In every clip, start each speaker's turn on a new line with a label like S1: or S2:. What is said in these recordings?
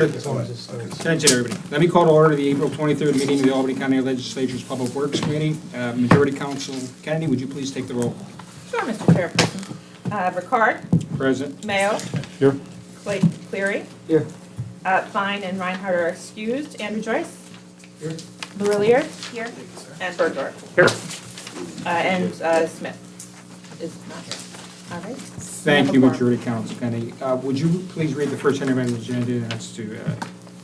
S1: Attention, everybody. Let me call to order the April 23rd meeting of the Albany County Legislature's Public Works Committee. Majority Council Kennedy, would you please take the roll?
S2: Sure, Mr. Chairperson. Ricard.
S1: Present.
S2: Mayo.
S1: Here.
S2: Cleary.
S1: Here.
S2: Fine and Reinhardt are excused. Andrew Joyce.
S1: Here.
S2: Lurillier. Here. And Bergdorf.
S1: Here.
S2: And Smith is not here. All right.
S1: Thank you, Majority Council Kennedy. Would you please read the first item on the agenda? That's to,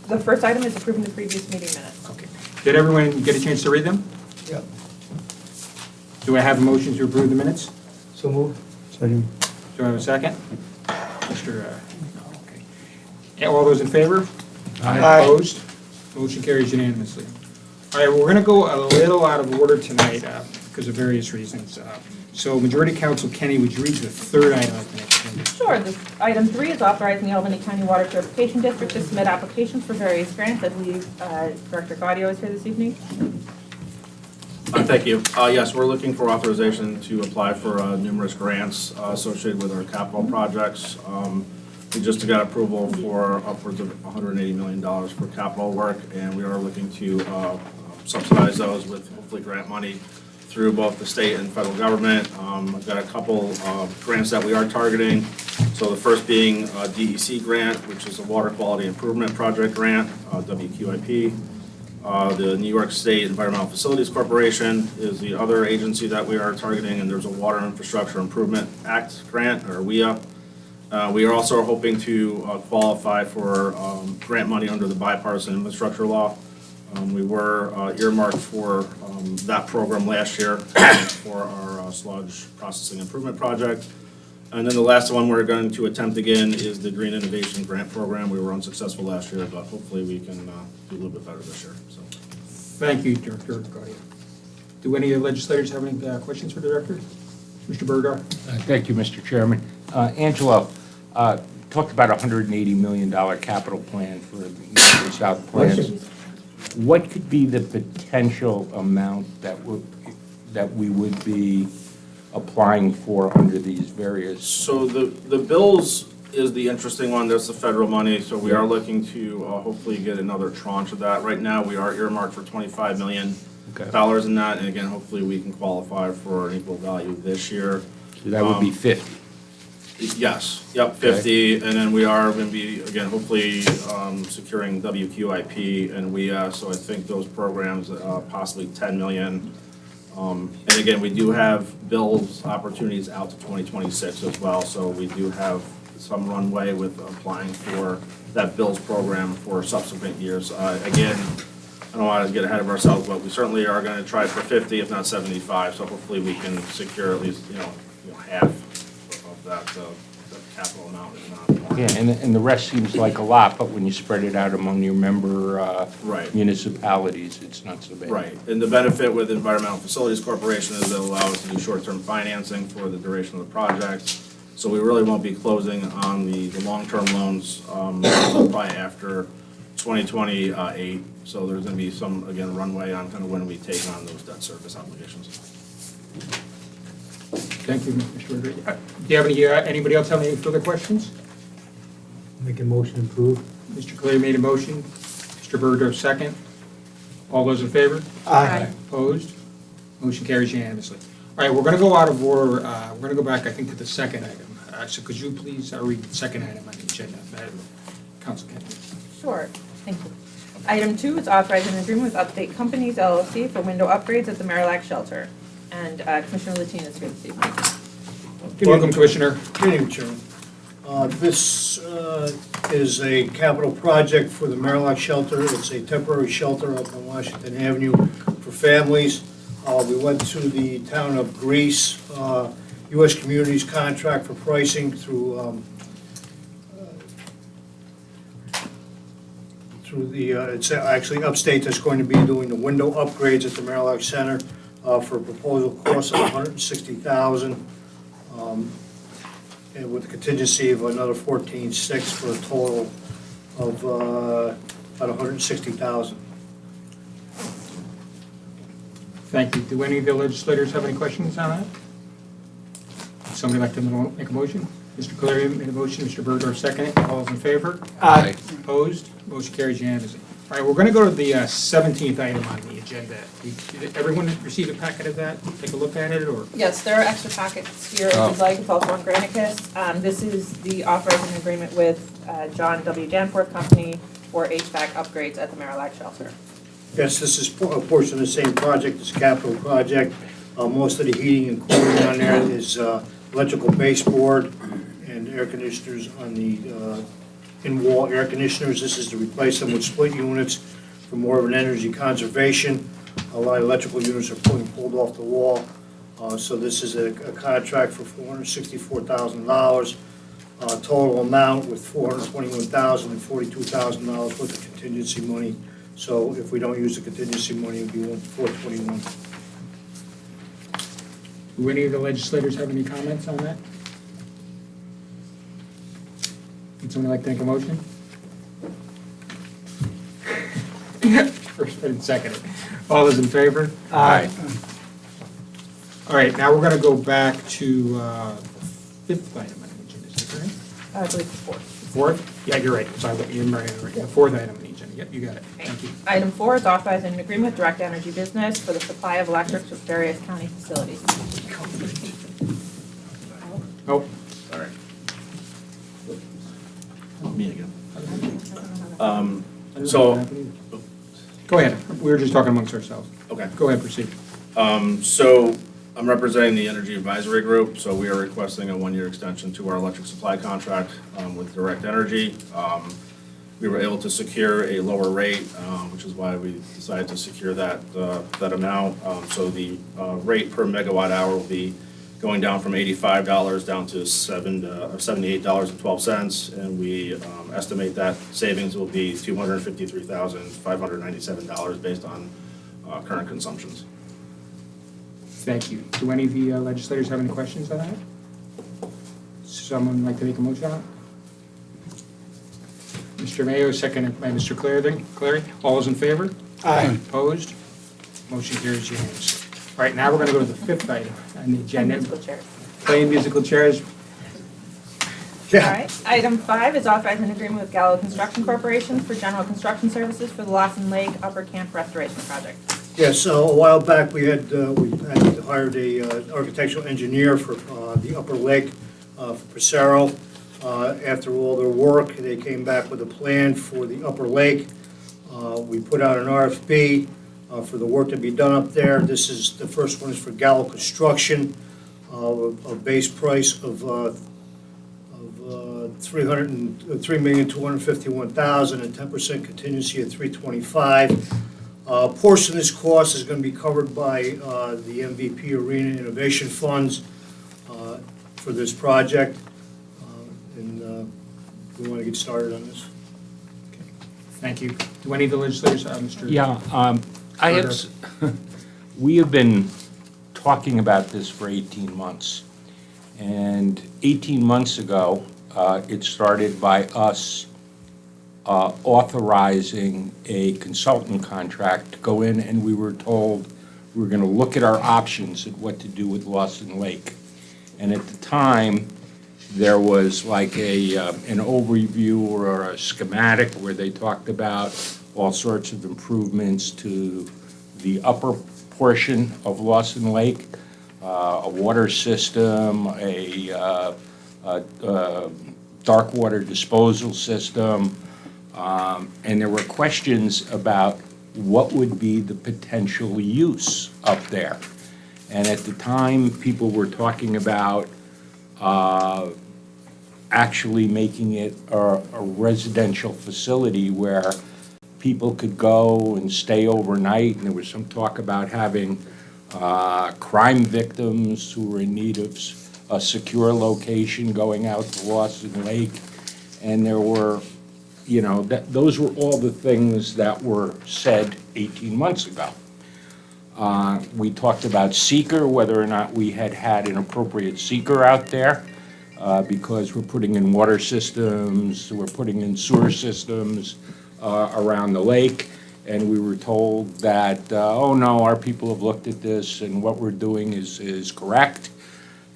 S2: The first item is approving the previous meeting minutes.
S1: okay. Did everyone get a chance to read them?
S3: Yep.
S1: Do I have a motion to approve the minutes?
S3: So moved. Second.
S1: Do I have a second? Mr. Okay. Yeah, all those in favor?
S3: Aye.
S1: Opposed? Motion carries unanimously. All right, we're going to go a little out of order tonight because of various reasons. So Majority Council Kennedy, would you read the third item of the next agenda?
S2: Sure. Item 3 is authorizing the Albany County Water Purification District to submit applications for various grants. I believe Director Gaudio is here this evening.
S4: Thank you. Yes, we're looking for authorization to apply for numerous grants associated with our capital projects. We just got approval for upwards of $180 million for capital work, and we are looking to subsidize those with hopefully grant money through both the state and federal government. I've got a couple grants that we are targeting. So the first being a DEC grant, which is a Water Quality Improvement Project grant, WQIP. The New York State Environmental Facilities Corporation is the other agency that we are targeting, and there's a Water Infrastructure Improvement Act grant, or WIA. We are also hoping to qualify for grant money under the bipartisan infrastructure law. We were earmarked for that program last year for our sludge processing improvement project. And then the last one we're going to attempt again is the Green Innovation Grant Program. We were unsuccessful last year, but hopefully we can do a little bit better this year. So.
S1: Thank you, Director Gaudio. Do any of the legislators have any questions for the Director? Mr. Bergdorf?
S5: Thank you, Mr. Chairman. Angelo, talked about a $180 million capital plan for the South plans. What could be the potential amount that we would be applying for under these various?
S4: So the bills is the interesting one. There's the federal money, so we are looking to hopefully get another tranche of that. Right now, we are earmarked for $25 million in that, and again, hopefully we can qualify for an equal value this year.
S5: So that would be 50.
S4: Yes, yep, 50, and then we are going to be, again, hopefully securing WQIP and WIA, so I think those programs, possibly 10 million. And again, we do have bills opportunities out to 2026 as well, so we do have some runway with applying for that bills program for subsequent years. Again, I don't want to get ahead of ourselves, but we certainly are going to try for 50, if not 75, so hopefully we can secure at least, half of that capital amount, if not more.
S5: Yeah, and the rest seems like a lot, but when you spread it out among your member
S4: Right.
S5: municipalities, it's not so bad.
S4: Right, and the benefit with Environmental Facilities Corporation is it allows us to do short-term financing for the duration of the project. So we really won't be closing on the long-term loans probably after 2028. So there's going to be some, again, runway on kind of when we take on those debt service obligations.
S1: Thank you, Mr. Bergdorf. Do you have anybody else have any further questions?
S3: Make a motion approved.
S1: Mr. Cleary made a motion. Mr. Bergdorf, second. All those in favor?
S2: Aye.
S1: Opposed? Motion carries unanimously. All right, we're going to go out of order. We're going to go back, I think, to the second item. So could you please read the second item on the agenda, Madam Council Kennedy?
S2: Sure. Thank you. Item 2 is authorizing an agreement with Update Companies LLC for window upgrades at the Waterlake shelter. And Commissioner Latine is here this evening.
S1: Welcome, Commissioner.
S6: Good evening, Chairman. This is a capital project for the Waterlake shelter. It's a temporary shelter up on Washington Avenue for families. We went to the town of Greece, U.S. Communities contract for pricing through it's actually Upstate that's going to be doing the window upgrades at the Waterlake Center for a proposal cost of $160,000. And with a contingency of another $14,600 for a total of about $160,000.
S1: Thank you. Do any of the legislators have any questions on that? Would somebody like to make a motion? Mr. Cleary made a motion, Mr. Burdorf seconded. All those in favor?
S3: Aye.
S1: Opposed? Motion carries unanimously. All right, we're going to go to the 17th item on the agenda. Did everyone receive a packet of that? Take a look at it, or?
S2: Yes, there are extra packets here if you'd like. It's also on Granicus. This is the authorizing agreement with John W. Danforth Company for HVAC upgrades at the Marillac Shelter.
S6: Yes, this is a portion of the same project, this capital project. Most of the heating and cooling on there is electrical baseboard and air conditioners on the in-wall air conditioners. This is to replace them with split units for more of an energy conservation. A lot of electrical units are pulled off the wall. So this is a contract for $464,000. Total amount with $421,000 and $42,000 worth of contingency money. So if we don't use the contingency money, it'd be $421,000.
S1: Do any of the legislators have any comments on that? Would someone like to make a motion? First and second. All those in favor?
S3: Aye.
S1: All right, now we're going to go back to the fifth item on the agenda, is that correct?
S2: I believe it's 4.
S1: Fourth? Yeah, you're right. Sorry, you're right. The fourth item on the agenda. Yep, you got it. Thank you.
S2: Item 4 is authorizing an agreement with Direct Energy Business for the supply of electric to various county facilities.
S1: Oh,
S4: Sorry. Me again. So,
S1: go ahead. We were just talking amongst ourselves.
S4: okay.
S1: Go ahead, proceed.
S4: So I'm representing the Energy Advisory Group, so we are requesting a 1-year extension to our electric supply contract with Direct Energy. We were able to secure a lower rate, which is why we decided to secure that amount. So the rate per megawatt hour will be going down from $85 down to $78.12, and we estimate that savings will be $253,597 based on current consumptions.
S1: Thank you. Do any of the legislators have any questions on that? Someone like to make a motion on it? Mr. Mayo, seconded by Mr. Clary. All those in favor?
S3: Aye.
S1: Opposed? Motion carries unanimously. All right, now we're going to go to the fifth item on the agenda.
S2: Musical chairs.
S1: Playing musical chairs.
S2: All right. Item 5 is authorizing an agreement with Gallo Construction Corporation for general construction services for the Lawson Lake Upper Camp Restoration Project.
S6: Yeah, so a while back, we had hired a architectural engineer for the Upper Lake for Passero. After all their work, they came back with a plan for the Upper Lake. We put out an RFP for the work to be done up there. This is, the first one is for Gallo Construction, a base price of $3,251,000 and 10% contingency at $325,000. Portion of this cost is going to be covered by the MVP Arena Innovation Funds for this project. And we want to get started on this.
S1: Thank you. Do any of the legislators, Mr.?
S5: Yeah, we have been talking about this for 18 months. And 18 months ago, it started by us authorizing a consultant contract to go in, and we were told we were going to look at our options at what to do with Lawson Lake. And at the time, there was like an overview or a schematic where they talked about all sorts of improvements to the upper portion of Lawson Lake, a water system, a dark water disposal system, and there were questions about what would be the potential use up there. And at the time, people were talking about actually making it a residential facility where people could go and stay overnight, and there was some talk about having crime victims who were in need of a secure location going out to Lawson Lake. And there were, you know, those were all the things that were said 18 months ago. We talked about seeker, whether or not we had had an appropriate seeker out there, because we're putting in water systems, we're putting in sewer systems around the lake, and we were told that, oh no, our people have looked at this and what we're doing is correct.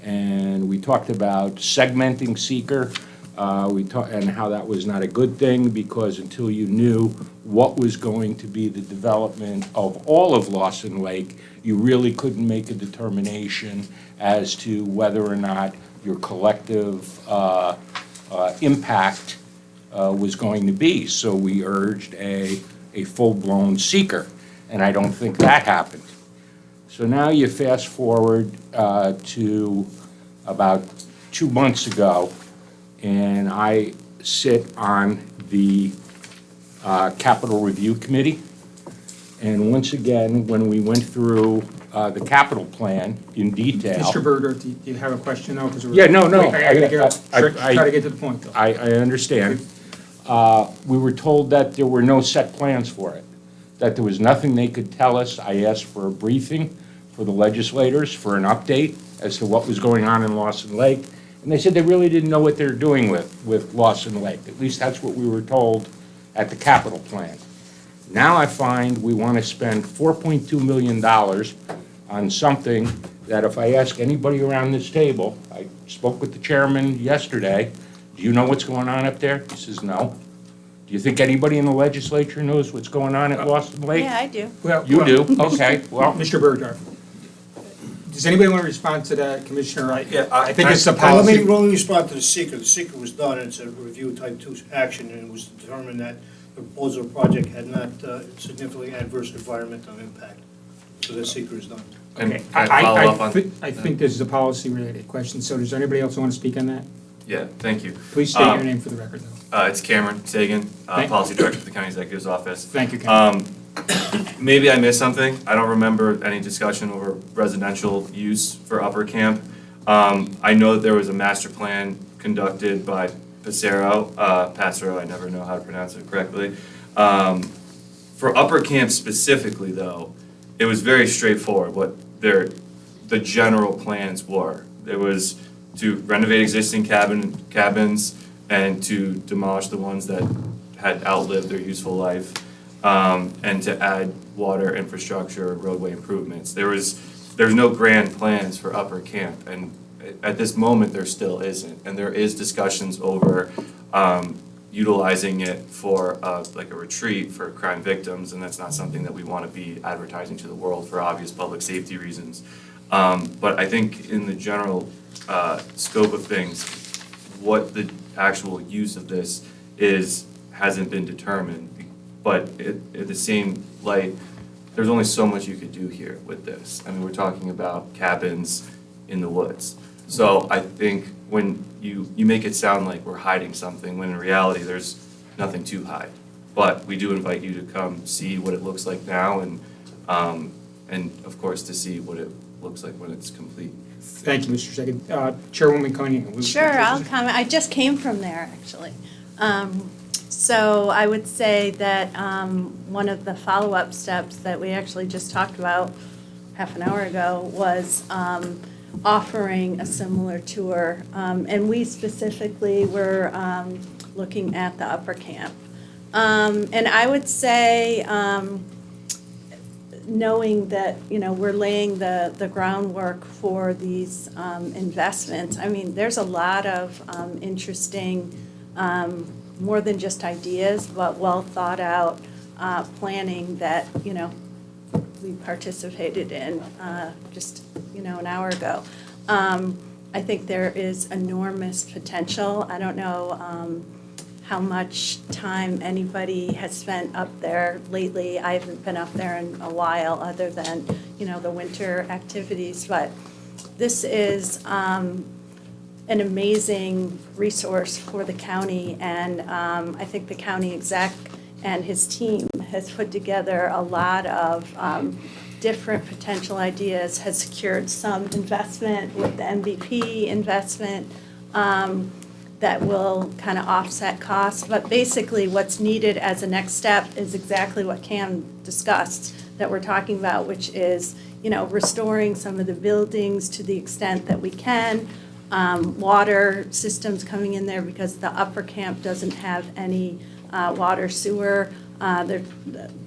S5: and we talked about segmenting seeker. And how that was not a good thing, because until you knew what was going to be the development of all of Lawson Lake, you really couldn't make a determination as to whether or not your collective impact was going to be. So we urged a full-blown seeker, and I don't think that happened. So now you fast forward to about 2 months ago, and I sit on the Capital Review Committee. And once again, when we went through the capital plan in detail.
S1: Mr. Berger, do you have a question now? 'Cause we're-
S5: Yeah, no.
S1: Wait, I gotta try to get to the point, though.
S5: I understand. We were told that there were no set plans for it, that there was nothing they could tell us. I asked for a briefing for the legislators, for an update as to what was going on in Lawson Lake. And they said they really didn't know what they were doing with Lawson Lake. At least that's what we were told at the capital plan. Now I find we want to spend $4.2 million on something that if I ask anybody around this table, I spoke with the chairman yesterday, do you know what's going on up there? He says, no. Do you think anybody in the legislature knows what's going on at Lawson Lake?
S7: Yeah, I do.
S5: You do? Okay, well,
S1: Mr. Berger, does anybody want to respond to that, Commissioner?
S4: Yeah,
S1: I think it's a
S6: Let me
S1: policy.
S6: respond to the seeker. The seeker was done, and it's a review type 2 action, and it was determined that the proposal project had not significantly adverse environmental impact. So the seeker is done.
S8: And
S1: Okay.
S8: can I follow up on?
S1: I think this is a policy-related question, so does anybody else want to speak on that?
S8: Yeah, thank you.
S1: Please state your name for the record, though.
S8: It's Cameron Sagan,
S1: Thank-
S8: Policy Director for the County Executive's Office.
S1: Thank you, Ken.
S8: Maybe I missed something. I don't remember any discussion over residential use for Upper Camp. I know that there was a master plan conducted by Passero, I never know how to pronounce it correctly. For Upper Camp specifically, though, it was very straightforward what the general plans were. There was to renovate existing cabins and to demolish the ones that had outlived their useful life, and to add water infrastructure, roadway improvements. There's no grand plans for Upper Camp, and at this moment, there still isn't. And there is discussions over utilizing it for like a retreat for crime victims, and that's not something that we want to be advertising to the world for obvious public safety reasons. But I think in the general scope of things, what the actual use of this is hasn't been determined. But at the same light, there's only so much you could do here with this. I mean, we're talking about cabins in the woods. So I think when you make it sound like we're hiding something, when in reality, there's nothing to hide. But we do invite you to come see what it looks like now, and of course, to see what it looks like when it's complete.
S1: Thank you, Mr. Sagan. Chairwoman Cunningham.
S7: Sure, I'll comment. I just came from there, actually. So I would say that one of the follow-up steps that we actually just talked about half an hour ago was offering a similar tour. And we specifically were looking at the Upper Camp. And I would say, knowing that, we're laying the groundwork for these investments, I mean, there's a lot of interesting, more than just ideas, but well-thought-out planning that, we participated in just, an hour ago. I think there is enormous potential. I don't know how much time anybody has spent up there lately. I haven't been up there in a while, other than, the winter activities, but this is an amazing resource for the county, and I think the county exec and his team has put together a lot of different potential ideas, has secured some investment with the MVP investment that will kind of offset costs. But basically, what's needed as a next step is exactly what Cam discussed that we're talking about, which is, restoring some of the buildings to the extent that we can, water systems coming in there because the Upper Camp doesn't have any water sewer. They're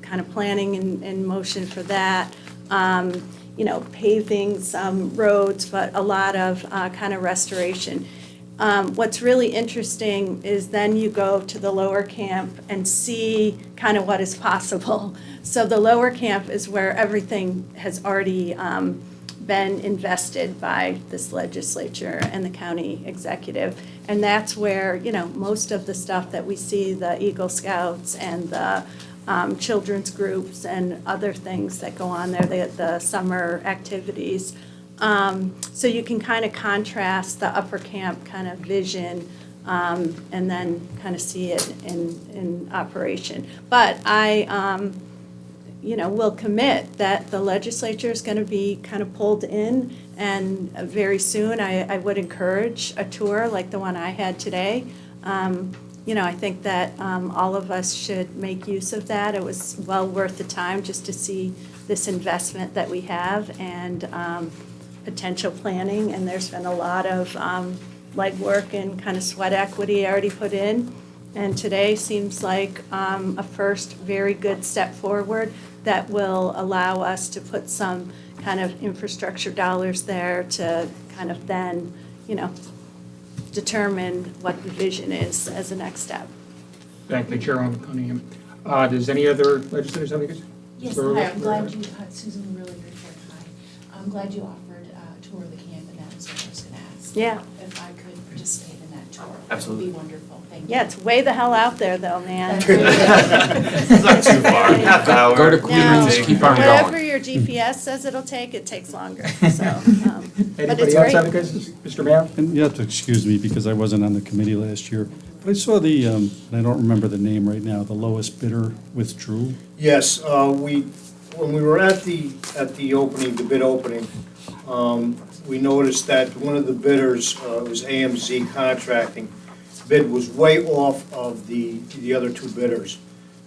S7: kind of planning in motion for that. paving some roads, but a lot of kind of restoration. What's really interesting is then you go to the lower camp and see kind of what is possible. So the lower camp is where everything has already been invested by this legislature and the county executive. And that's where, most of the stuff that we see, the Eagle Scouts and the children's groups and other things that go on there, the summer activities. So you can kind of contrast the upper camp kind of vision and then kind of see it in operation. But I, will commit that the legislature is going to be kind of pulled in, and very soon I would encourage a tour like the one I had today. I think that all of us should make use of that. It was well worth the time just to see this investment that we have and potential planning, and there's been a lot of legwork and kind of sweat equity already put in. And today seems like a first very good step forward that will allow us to put some kind of infrastructure dollars there to kind of then, determine what the vision is as a next step.
S1: Thank you, Chairwoman Cunningham. Does any other legislators have any questions?
S9: Yes, hi, I'm glad you, Susan, really good chair, hi. I'm glad you offered a tour of the camp, and that was what I was gonna ask.
S7: Yeah.
S9: If I could participate in that tour.
S8: Absolutely.
S9: It would be wonderful, thank you.
S7: Yeah, it's way the hell out there though, man.
S8: It's not too far, half hour.
S5: Go to Queens,
S7: No.
S5: keep on
S7: Whatever
S5: going.
S7: your GPS says it'll take, it takes longer, so, but
S1: Anybody
S7: it's
S1: else have any
S7: great.
S1: questions? Mr. Mayor?
S10: And you have to excuse me because I wasn't on the committee last year, but I saw the, and I don't remember the name right now, the lowest bidder withdrew.
S6: Yes, when we were at the opening, the bid opening, we noticed that one of the bidders, was AMZ Contracting, bid was way off of the other two bidders.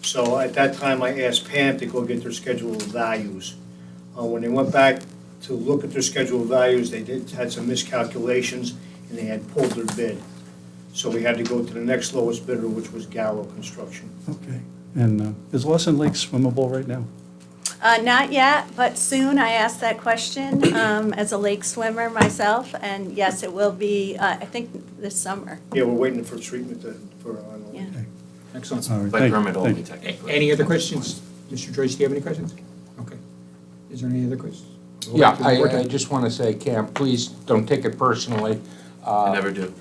S6: So at that time, I asked Pam to go get their schedule of values. When they went back to look at their schedule of values, they had some miscalculations, and they had pulled their bid. So we had to go to the next lowest bidder, which was Gallo Construction.
S10: Okay. And is Lawson Lake swimmable right now?
S7: Not yet, but soon. I asked that question as a lake swimmer myself, and yes, it will be, I think, this summer.
S6: Yeah, we're waiting for treatment for,
S7: Yeah.
S1: Excellent.
S10: All right,
S8: By
S10: thank-
S8: permit only,
S10: thank you.
S8: technically.
S1: Any other questions? Mr. Joyce, do you have any questions? Okay. Is there any other questions?
S5: Yeah, I just want to say, Cam, please don't take it personally.
S8: I never do.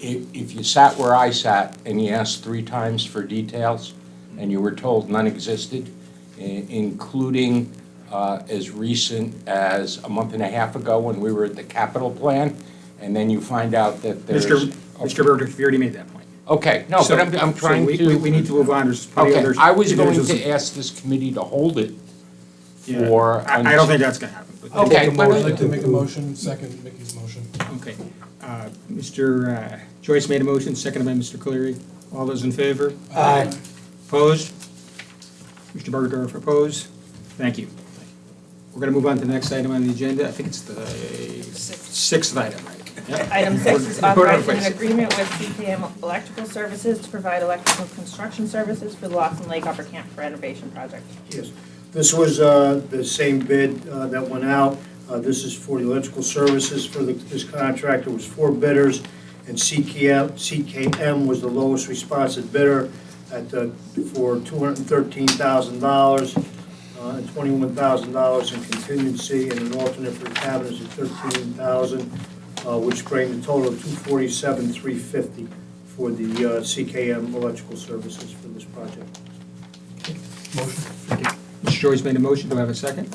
S5: If you sat where I sat and you asked 3 times for details and you were told none existed, including as recent as a month and a half ago when we were at the capital plan, and then you find out that there's.
S1: Mr. Burdick, you already made that point.
S5: Okay, no,
S1: So-
S5: but I'm
S1: so
S5: trying
S1: we
S5: to.
S1: need to move on, there's plenty
S5: Okay,
S1: others.
S5: I was going
S1: individuals-
S5: to ask this committee to hold it
S1: Yeah.
S5: for.
S1: I don't think that's gonna happen. but-
S5: Okay,
S11: I'd like to make a motion, second Mickey's motion.
S1: Okay. Mr. Joyce made a motion, seconded by Mr. Cleary. All those in favor?
S3: Aye.
S1: Opposed? Mr. Burgdorf, opposed? Thank you. We're going to move on to the next item on the agenda. I think it's the sixth item, right? Yep.
S2: Item 6 is
S1: Report on
S2: authorizing
S1: place.
S2: an agreement with CKM Electrical Services to provide electrical construction services for the Lawson Lake Upper Camp renovation project.
S6: Yes, this was the same bid that went out. This is for the electrical services for this contract. It was 4 bidders, and CKM was the lowest responsive bidder for $213,000 and $21,000 in contingency, and an alternate for cabinets of $13,000, which bring the total of $247,350 for the CKM electrical services for this project.
S11: Motion.
S1: Thank you. Mr. Joyce made a motion. Do I have a second?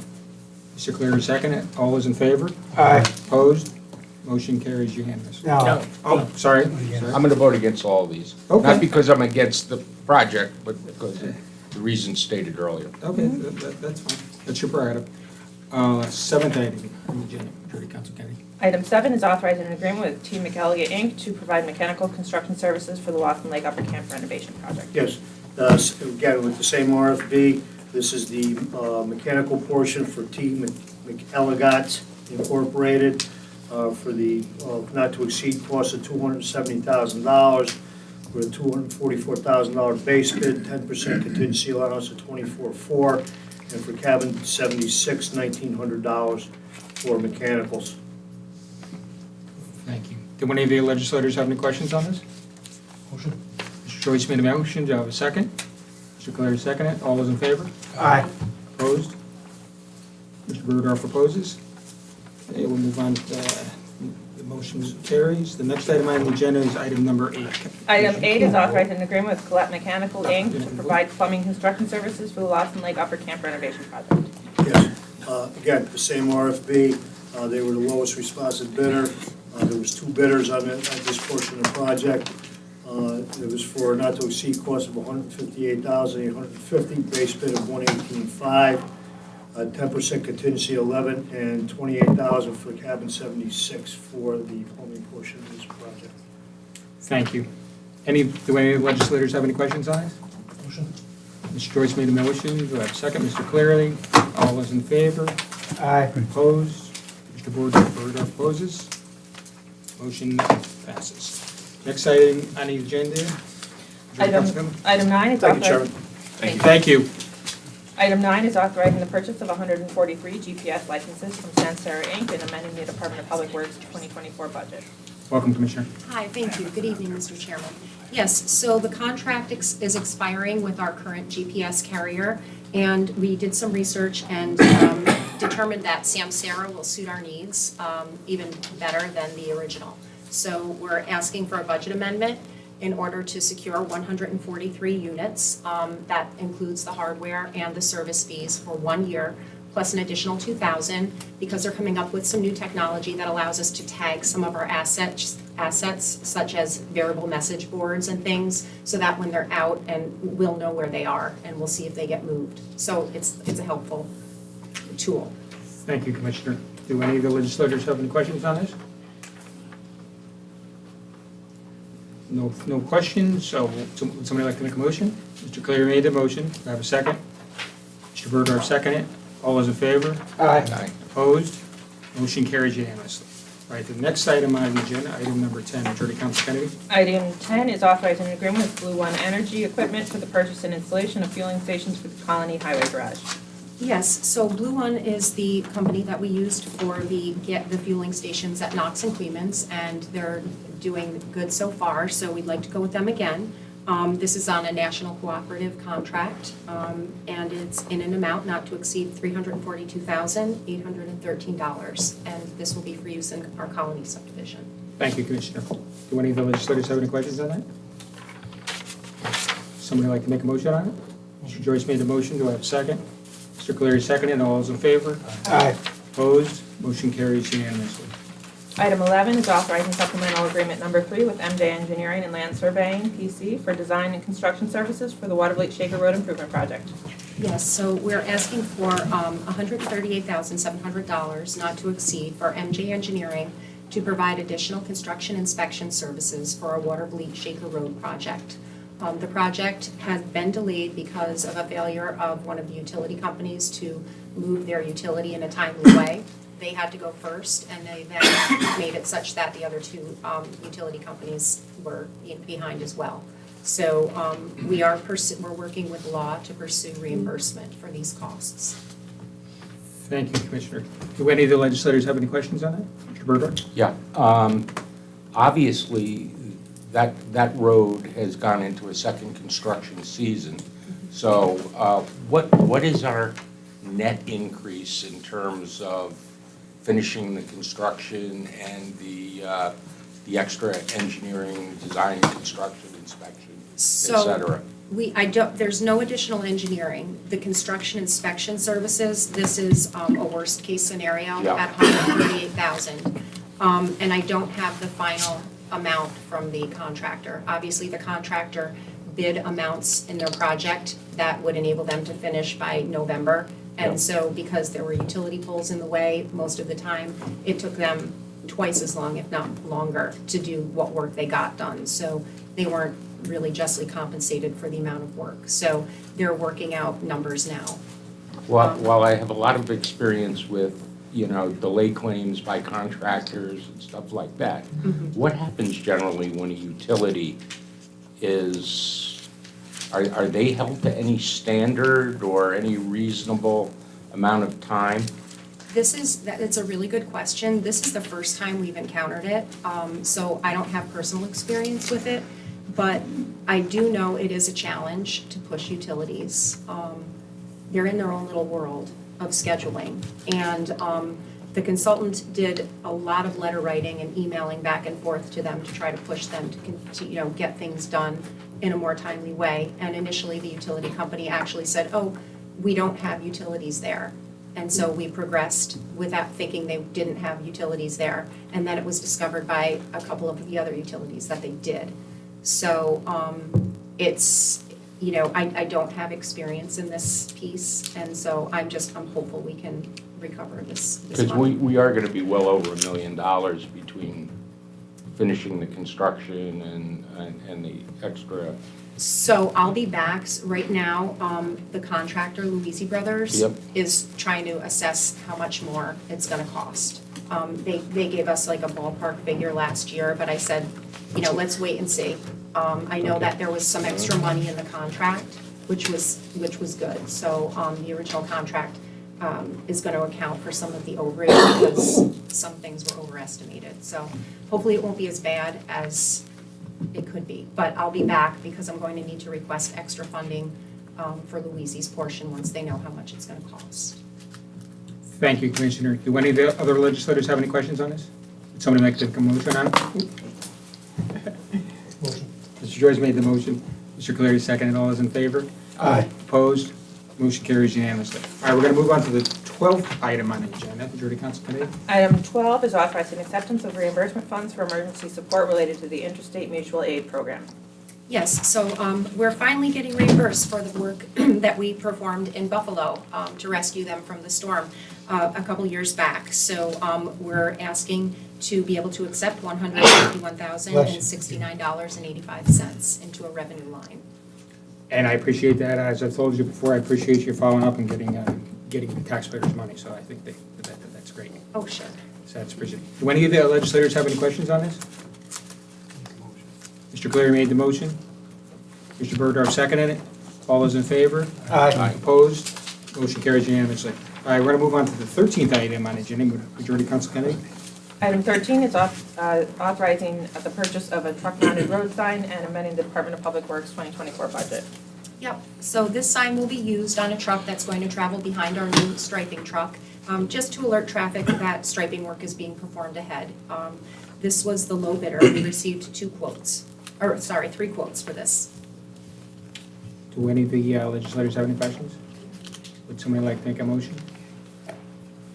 S1: Mr. Cleary, second. All those in favor?
S3: Aye.
S1: Opposed? Motion carries unanimous.
S3: Now,
S1: Oh, sorry.
S5: I'm going to vote against all of these.
S1: Okay.
S5: Not because I'm against the project, but because of the reasons stated earlier.
S1: Okay, that's fine. That's your prerogative. Seventh item on the agenda, Majority Council Kennedy.
S2: Item 7 is authorizing an agreement with T. McElligott, Inc. to provide mechanical construction services for the Lawson Lake Upper Camp renovation project.
S6: Yes, again, with the same RFB, this is the mechanical portion for T. McElligott Incorporated for the not-to-exceed cost of $270,000 for a $244,000 base bid, 10% contingency allowance of $24,400, and for cabin 76, $1,900 for mechanicals.
S1: Thank you. Do any of the legislators have any questions on this?
S11: Motion.
S1: Mr. Joyce made a motion, do I have a second? Mr. Clary seconded it, all those in favor?
S3: Aye.
S1: Opposed? Mr. Rudolph opposes. Okay, we'll move on to the motion carries. The next item on the agenda is item number 8.
S2: Item 8 is authorizing an agreement with Colette Mechanical, Inc. to provide plumbing construction services for the Lawson Lake Upper Camp renovation project.
S6: Yes, again, the same RFP, they were the lowest responsive bidder. There was 2 bidders on this portion of the project. It was for not to exceed cost of $158,850, base bid of $118,500, 10% contingency 11, and $28,000 for cabin 76 for the plumbing portion of this project.
S1: Thank you. Do any of the legislators have any questions on it?
S11: Motion.
S1: Mr. Joyce made a motion, do I have a second? Mr. Cleary, all those in favor?
S3: Aye.
S1: Opposed? Mr. Rudolph opposes. Motion passes. Next item on the agenda.
S2: Item 9 is
S6: Thank you, Chairman.
S2: authorizing.
S1: Thank you.
S2: Item 9 is authorizing the purchase of 143 GPS licenses from Sansera Inc. and amending the Department of Public Works 2024 budget.
S1: Welcome, Commissioner.
S12: Hi, thank you. Good evening, Mr. Chairman. Yes, so the contract is expiring with our current GPS carrier, and we did some research and determined that Samsara will suit our needs even better than the original. So we're asking for a budget amendment in order to secure 143 units. That includes the hardware and the service fees for 1 year, plus an additional $2,000, because they're coming up with some new technology that allows us to tag some of our assets such as variable message boards and things, so that when they're out, and we'll know where they are, and we'll see if they get moved. So it's a helpful tool.
S1: Thank you, Commissioner. Do any of the legislators have any questions on this? No questions, so would somebody like to make a motion? Mr. Cleary made the motion, do I have a second? Mr. Burdorf seconded it, all those in favor?
S3: Aye.
S1: Opposed? Motion carries unanimously. All right, the next item on the agenda, item number 10, Majority Council Kennedy.
S2: Item 10 is authorizing an agreement with Blue One Energy Equipment for the purchase and installation of fueling stations for the Colony Highway Garage.
S12: Yes, so Blue One is the company that we used for the fueling stations at Knox and Clemens, and they're doing good so far, so we'd like to go with them again. This is on a national cooperative contract, and it's in an amount not to exceed $342,813, and this will be for use in our Colony subdivision.
S1: Thank you, Commissioner. Do any of the legislators have any questions on that? Somebody like to make a motion on it? Mr. Joyce made the motion, do I have a second? Mr. Cleary seconded, all those in favor?
S3: Aye.
S1: Opposed? Motion carries unanimously.
S2: Item 11 is authorizing supplemental agreement number 3 with MJ Engineering and Land Surveying, PC, for design and construction services for the Waterlake Shaker Road Improvement Project.
S12: Yes, so we're asking for $138,700, not to exceed, for MJ Engineering to provide additional construction inspection services for our Waterlake Shaker Road project. The project has been delayed because of a failure of one of the utility companies to move their utility in a timely way. They had to go first, and they then made it such that the other 2 utility companies were behind as well. So we're working with law to pursue reimbursement for these costs.
S1: Thank you, Commissioner. Do any of the legislators have any questions on that? Mr. Burdorf?
S5: Yeah, obviously, that road has gone into a second construction season. So what is our net increase in terms of finishing the construction and the extra engineering, design, construction, inspection, et cetera?
S12: There's no additional engineering. The construction inspection services, this is a worst-case scenario at $138,000. And I don't have the final amount from the contractor. Obviously, the contractor bid amounts in their project that would enable them to finish by November. And so because there were utility poles in the way most of the time, it took them twice as long, if not longer, to do what work they got done. So they weren't really justly compensated for the amount of work. So they're working out numbers now.
S5: While I have a lot of experience with, delay claims by contractors and stuff like that, what happens generally when a utility is are they held to any standard or any reasonable amount of time?
S12: It's a really good question. This is the first time we've encountered it, so I don't have personal experience with it. But I do know it is a challenge to push utilities. They're in their own little world of scheduling. And the consultant did a lot of letter writing and emailing back and forth to them to try to push them to get things done in a more timely way. And initially, the utility company actually said, oh, we don't have utilities there. And so we progressed without thinking they didn't have utilities there. And then it was discovered by a couple of the other utilities that they did. So it's, I don't have experience in this piece, and so I'm hopeful we can recover this
S5: Because
S12: money.
S5: we are going to be well over $1 million between finishing the construction and the extra.
S12: So I'll be back. Right now, the contractor, Luisi Brothers,
S5: Yep.
S12: is trying to assess how much more it's gonna cost. They gave us like a ballpark figure last year, but I said, let's wait and see. I know that there was some extra money in the contract, which was good. So, the original contract, is gonna account for some of the overage because some things were overestimated. So hopefully it won't be as bad as it could be, but I'll be back because I'm going to need to request extra funding for Louisi's portion once they know how much it's going to cost.
S1: Thank you, Commissioner. Do any of the other legislators have any questions on this? Would somebody like to make a motion on it?
S11: Motion.
S1: Mr. Joyce made the motion. Mr. Cleary seconded. All those in favor?
S3: Aye.
S1: Opposed? Motion carries unanimously. All right, we're going to move on to the 12th item on the agenda. Majority Council Committee.
S2: Item 12 is authorizing acceptance of reimbursement funds for emergency support related to the Interstate Mutual Aid Program.
S12: Yes, so we're finally getting reimbursed for the work that we performed in Buffalo to rescue them from the storm a couple years back. So we're asking to be able to accept $151,069.85 into a revenue line.
S1: And I appreciate that. As I've told you before, I appreciate you following up and getting the taxpayers' money. So I think that's great.
S12: Oh, sure.
S1: So that's appreciated. Do any of the legislators have any questions on this? Mr. Cleary made the motion. Mr. Bergdorf seconded it. All those in favor?
S3: Aye.
S1: Opposed? Motion carries unanimously. All right, we're going to move on to the 13th item on the agenda. Majority Council Kennedy.
S2: Item 13 is authorizing the purchase of a truck-mounted road sign and amending the Department of Public Works 2024 budget.
S12: Yep, so this sign will be used on a truck that's going to travel behind our new striping truck, just to alert traffic that striping work is being performed ahead. This was the low bidder. We received 3 quotes for this.
S1: Do any of the legislators have any questions? Would somebody like to make a motion?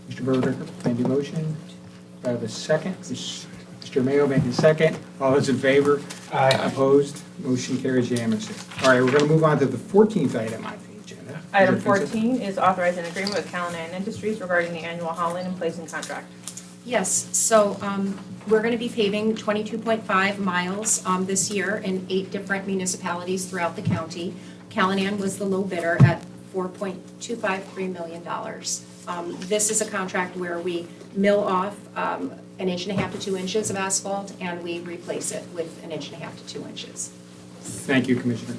S1: Mr. Bergdorf made the motion. Do I have a second? Mr. Mayo made the second. All those in favor?
S3: Aye.
S1: Opposed? Motion carries unanimously. All right, we're going to move on to the 14th item on the agenda.
S2: Item 14 is authorizing an agreement with Callahan Industries regarding the annual hauling and placing contract.
S12: Yes, so we're going to be paving 22.5 miles this year in 8 different municipalities throughout the county. Callahan was the low bidder at $4.253 million. This is a contract where we mill off 1.5 to 2 inches of asphalt and we replace it with 1.5 to 2 inches.
S1: Thank you, Commissioner.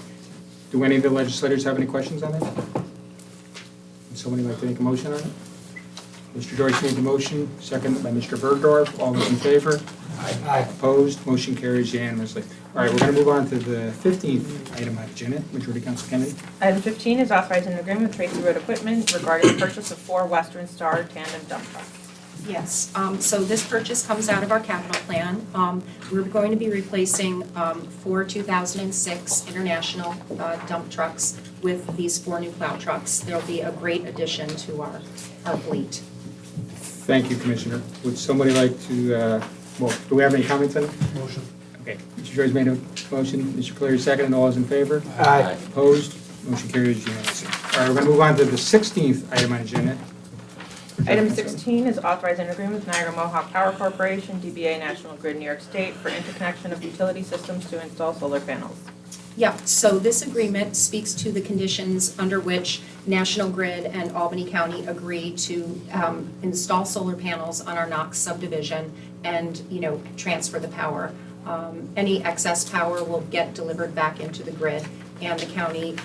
S1: Do any of the legislators have any questions on this? Would somebody like to make a motion on it? Mr. Joyce made the motion, seconded by Mr. Bergdorf. All those in favor?
S3: Aye.
S1: Opposed? Motion carries unanimously. All right, we're going to move on to the 15th item on the agenda. Majority Council Kennedy.
S2: Item 15 is authorizing an agreement with Tracy Road Equipment regarding the purchase of 4 Western Star tandem dump trucks.
S12: Yes, so this purchase comes out of our capital plan. We're going to be replacing 4 2006 International dump trucks with these 4 new plow trucks. They'll be a great addition to our fleet.
S1: Thank you, Commissioner. Would somebody like to, do we have any comments on it?
S11: Motion.
S1: Okay, Mr. Joyce made a motion, Mr. Cleary seconded, all those in favor?
S3: Aye.
S1: Opposed? Motion carries unanimously. All right, we're going to move on to the 16th item on the agenda.
S2: Item 16 is authorizing an agreement with Niagara Mohawk Power Corporation, DBA National Grid New York State, for interconnection of utility systems to install solar panels.
S12: Yeah, so this agreement speaks to the conditions under which National Grid and Albany County agree to install solar panels on our Knox subdivision and, transfer the power. Any excess power will get delivered back into the grid. and the county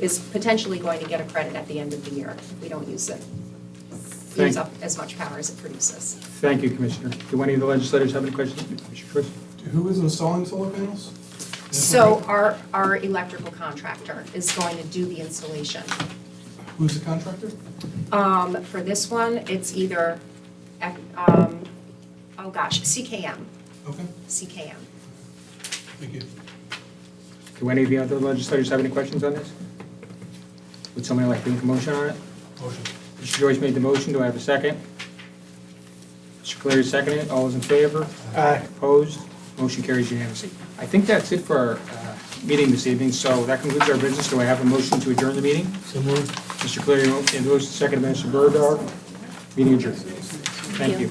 S12: is potentially going to get a credit at the end of the year if we don't use up as much power as it produces.
S1: Thank you, Commissioner. Do any of the legislators have any questions? Mr. Chris?
S11: Who is installing solar panels?
S12: So our electrical contractor is going to do the installation.
S11: Who's the contractor?
S12: For this one, it's either, CKM.
S11: Okay,
S12: CKM.
S11: thank you.
S1: Do any of the other legislators have any questions on this? Would somebody like to make a motion on it?
S11: Motion.
S1: Mr. Joyce made the motion. Do I have a second? Mr. Cleary seconded it. All those in favor?
S3: Aye.
S1: Opposed? Motion carries unanimously. I think that's it for our meeting this evening, so that concludes our business. Do I have a motion to adjourn the meeting?
S3: So moved.
S1: Mr. Cleary, motion, second by Mr. Burdar. Meeting adjourned. Thank you.